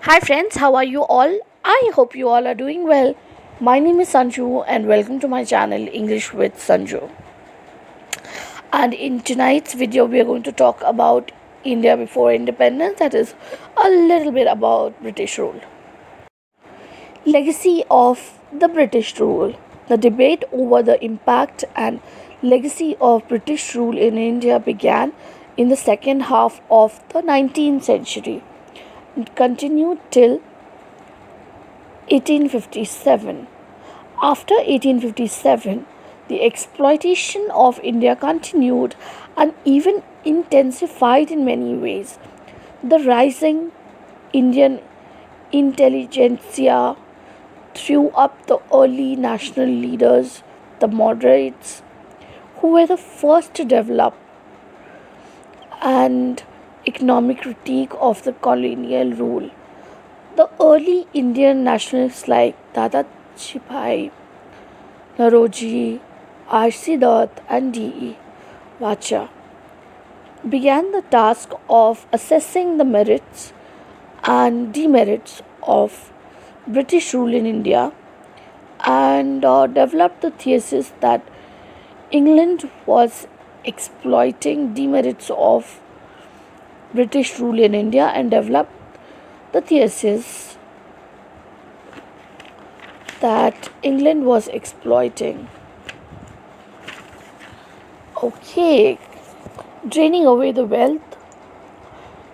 Hi friends, how are you all? I hope you all are doing well. My name is Sanju and welcome to my channel English with Sanju. And in tonight's video we are going to talk about India before independence, that is a little bit about British rule. Legacy of the British rule. The debate over the impact and legacy of British rule in India began in the second half of the 19th century. It continued till 1857. After 1857, the exploitation of India continued and even intensified in many ways. The rising Indian intelligentsia threw up the early national leaders, the moderates, who were the first to develop and economic critique of the colonial rule. The early Indian nationalists like Dada Chipai, Naroji, R.C. Dutt, and D.E. Vacha began the task of assessing the merits and demerits of British rule in India and developed the thesis that England was exploiting demerits of British rule in India and developed the thesis that England was exploiting. Okay, draining away the wealth.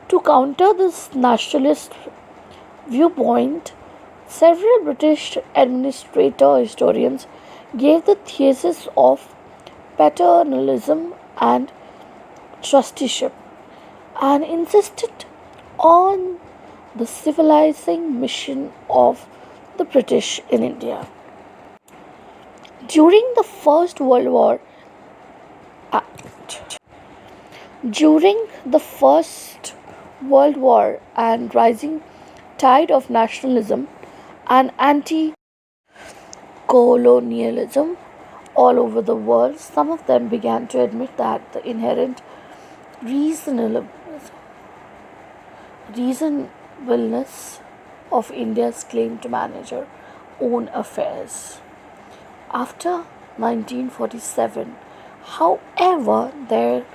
To counter this nationalist viewpoint, several British administrator historians gave the thesis of paternalism and trusteeship and insisted on the civilizing mission of the British in India. During the First World War, uh, during the First World War and rising tide of nationalism and anti-colonialism all over the world, some of them began to admit that the inherent reasonable reasonableness of India's claim to manage her own affairs. After 1947, however, there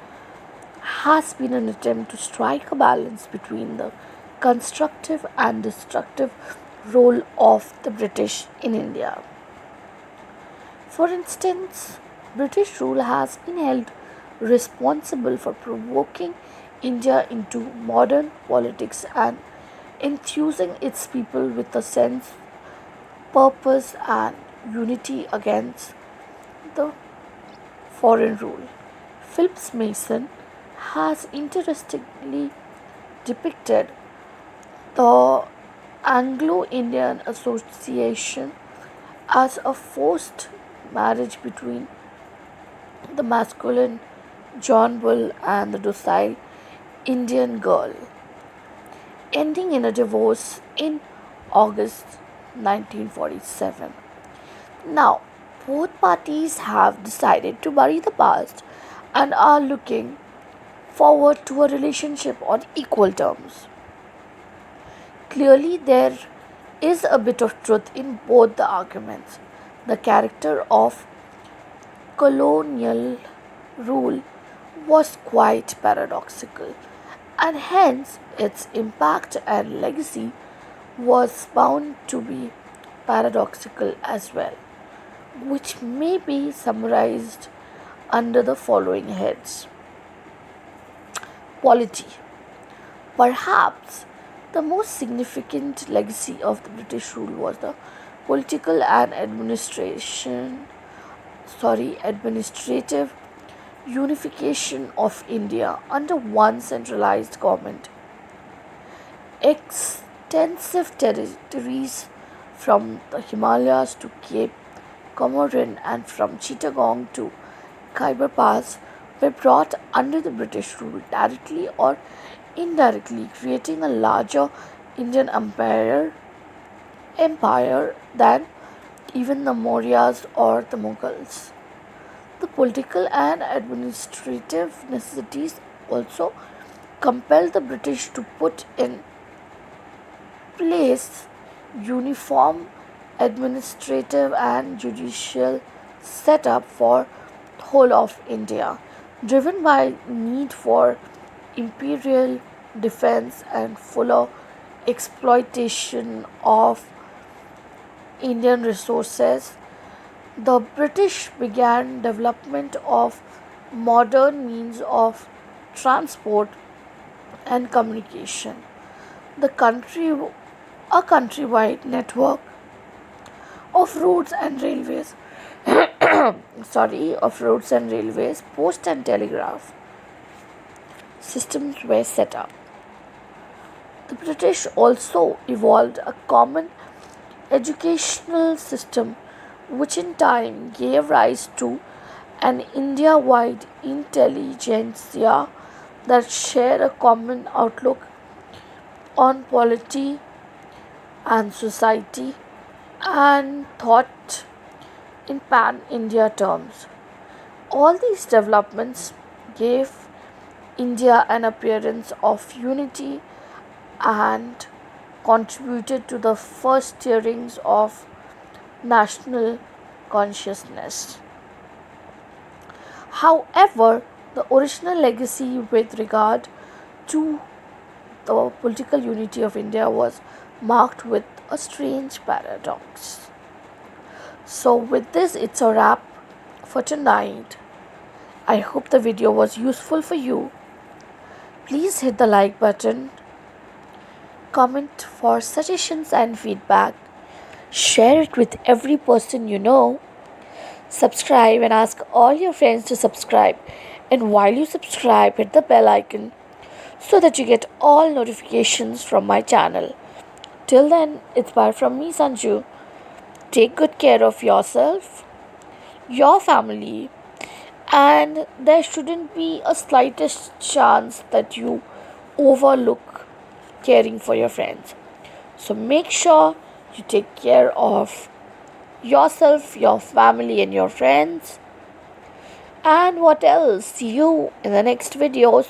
has been an attempt to strike a balance between the constructive and destructive role of the British in India. For instance, British rule has been held responsible for provoking India into modern politics and enthusing its people with a sense, purpose, and unity against the foreign rule. Phillips Mason has interestingly depicted the Anglo Indian Association as a forced marriage between the masculine John Bull and the docile Indian girl, ending in a divorce in August 1947. Now, both parties have decided to bury the past and are looking forward to a relationship on equal terms. Clearly, there is a bit of truth in both the arguments. The character of colonial rule was quite paradoxical, and hence its impact and legacy was bound to be paradoxical as well, which may be summarized under the following heads. Polity. Perhaps the most significant legacy of the British rule was the political and administrative unification of India under one centralized government. Extensive territories from the Himalayas to Cape Comorin and from Chittagong to Khyber Pass were brought under the British rule directly or indirectly, creating a larger Indian empire than even the Mauryas or the Mughals. The political and administrative necessities also compelled the British to put in place uniform administrative and judicial setup for whole of India, driven by need for imperial defense and fuller exploitation of Indian resources. The British began development of modern means of transport and communication. The country a countrywide network of roads and railways post and telegraph systems were set up. The British also evolved a common educational system which in time gave rise to an India wide intelligentsia that shared a common outlook on polity and society and thought in pan India terms. All these developments gave India an appearance of unity and contributed to the first stirrings of national consciousness. However, the original legacy with regard to the political unity of India was marked with a strange paradox. So, with this, it's a wrap for tonight. I hope the video was useful for you. Please hit the like button, comment for suggestions and feedback, share it with every person you know, subscribe and ask all your friends to subscribe. And while you subscribe, hit the bell icon so that you get all notifications from my channel. Till then, it's bye from me, Sanju. Take good care of yourself, your family, and there shouldn't be a slightest chance that you overlook caring for your friends. So make sure you take care of yourself, your family, and your friends. And what else? See you in the next videos.